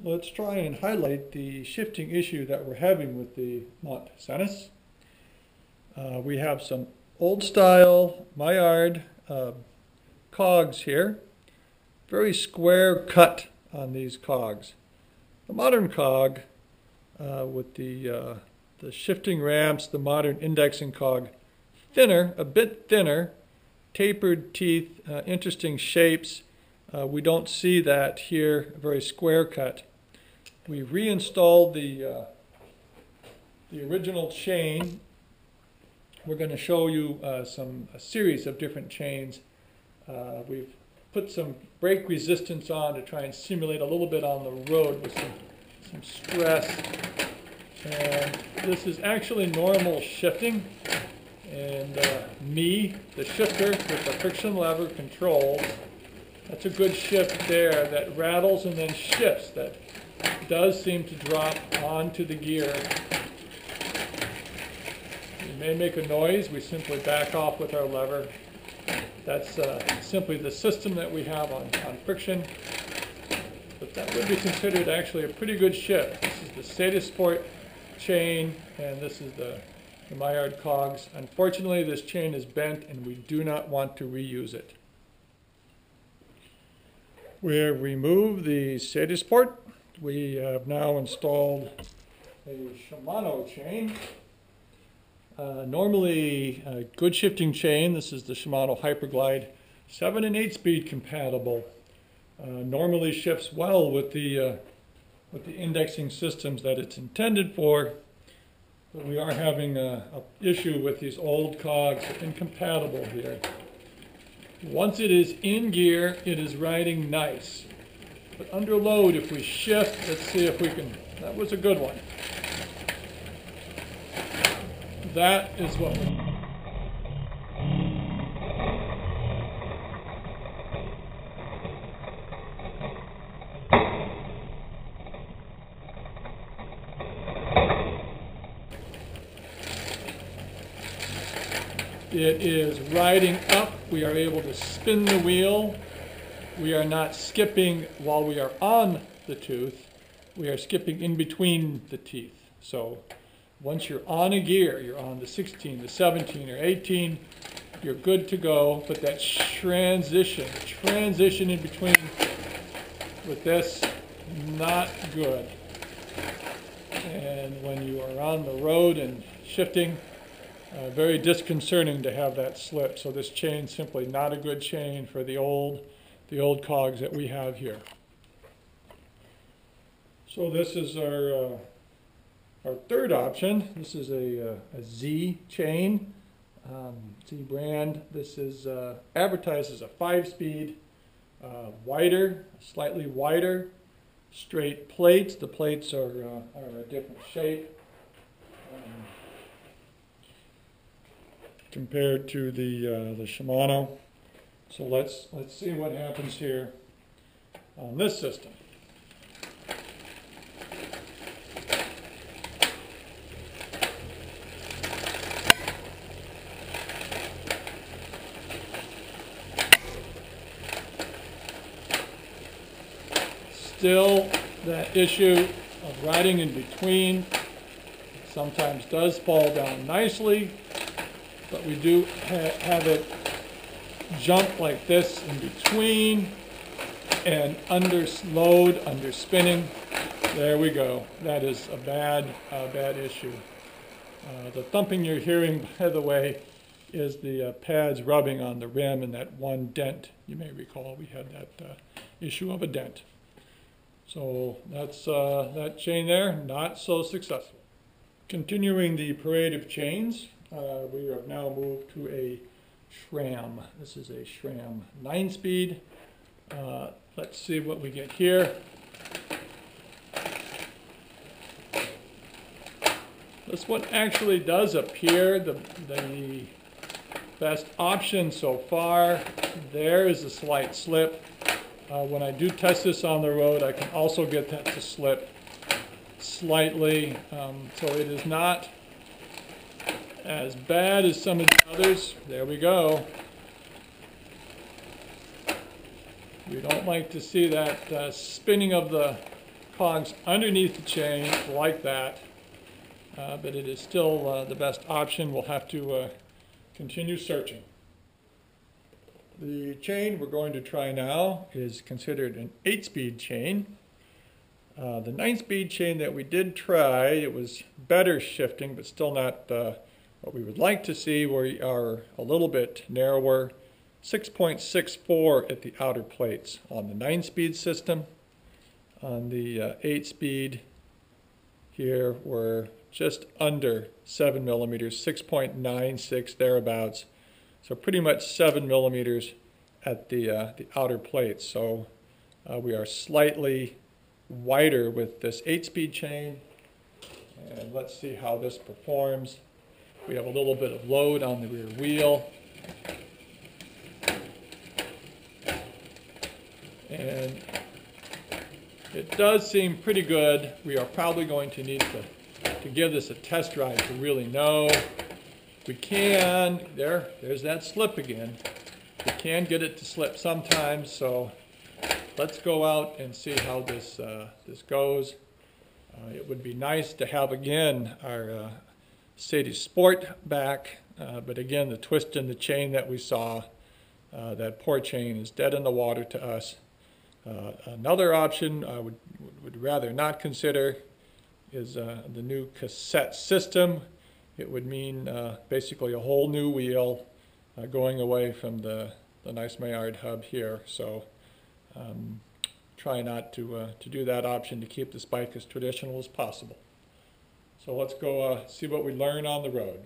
let's try and highlight the shifting issue that we're having with the Mont-Cenis. We have some old style Maillard cogs here, very square cut on these cogs. The modern cog with the shifting ramps, the modern indexing cog, thinner, a bit thinner, tapered teeth, interesting shapes. We don't see that here, very square cut. We reinstalled the original chain. We're going to show you a series of different chains. We've put some brake resistance on to try and simulate a little bit on the road with some stress. And this is actually normal shifting. And the shifter with the friction lever controls, that's a good shift there that rattles and then shifts. That does seem to drop onto the gear. It may make a noise. We simply back off with our lever. That's simply the system that we have on friction. But that would be considered actually a pretty good shift. This is the Status Sport chain, and this is the Maillard cogs. Unfortunately, this chain is bent, and we do not want to reuse it. We have removed the Status Sport. We have now installed a Shimano chain. Normally a good shifting chain. This is the Shimano Hyperglide 7 and 8 speed compatible. Normally shifts well with the indexing systems that it's intended for. But we are having an issue with these old cogs, incompatible here. Once it is in gear, it is riding nice. But under load, if we shift, let's see if we can, that was a good one. That is what we... It is riding up. We are able to spin the wheel. We are not skipping while we are on the tooth. We are skipping in between the teeth. So once you're on a gear, you're on the 16, the 17, or 18, you're good to go. But that transition in between with this, not good. And when you are on the road and shifting, very disconcerting to have that slip. So this chain simply not a good chain for the old cogs that we have here. So this is our third option. This is a Z chain, Z brand. This is advertised as a 5-speed, wider, slightly wider, straight plates. The plates are a different shape compared to the Shimano. So let's see what happens here on this system. Still that issue of riding in between. Sometimes does fall down nicely, but we do have it jump like this in between and under load, under spinning. There we go. That is a bad issue. The thumping you're hearing, by the way, is the pads rubbing on the rim and that one dent. You may recall we had that issue of a dent. So that's that chain there, not so successful. Continuing the parade of chains, we have now moved to a SRAM. This is a SRAM 9-speed. Let's see what we get here. This one actually does appear the best option so far. There is a slight slip. When I do test this on the road, I can also get that to slip slightly. So it is not as bad as some of the others. There we go. We don't like to see that spinning of the cogs underneath the chain like that, but it is still the best option. We'll have to continue searching. The chain we're going to try now is considered an 8-speed chain. The 9-speed chain that we did try, it was better shifting, but still not what we would like to see. We are a little bit narrower, 6.64 at the outer plates on the 9-speed system. On the 8-speed here, we're just under 7 millimeters, 6.96 thereabouts. So pretty much 7 millimeters at the outer plates. So we are slightly wider with this 8-speed chain. And let's see how this performs. We have a little bit of load on the rear wheel. And it does seem pretty good. We are probably going to need to give this a test drive to really know. We can, there's that slip again. We can get it to slip sometimes, so let's go out and see how this goes. It would be nice to have again our Sadie Sport back, but again the twist in the chain that we saw, that poor chain is dead in the water to us. Another option I would rather not consider is the new cassette system. It would mean basically a whole new wheel going away from the nice Maillard hub here. So try not to do that option to keep this bike as traditional as possible. So let's go see what we learn on the road.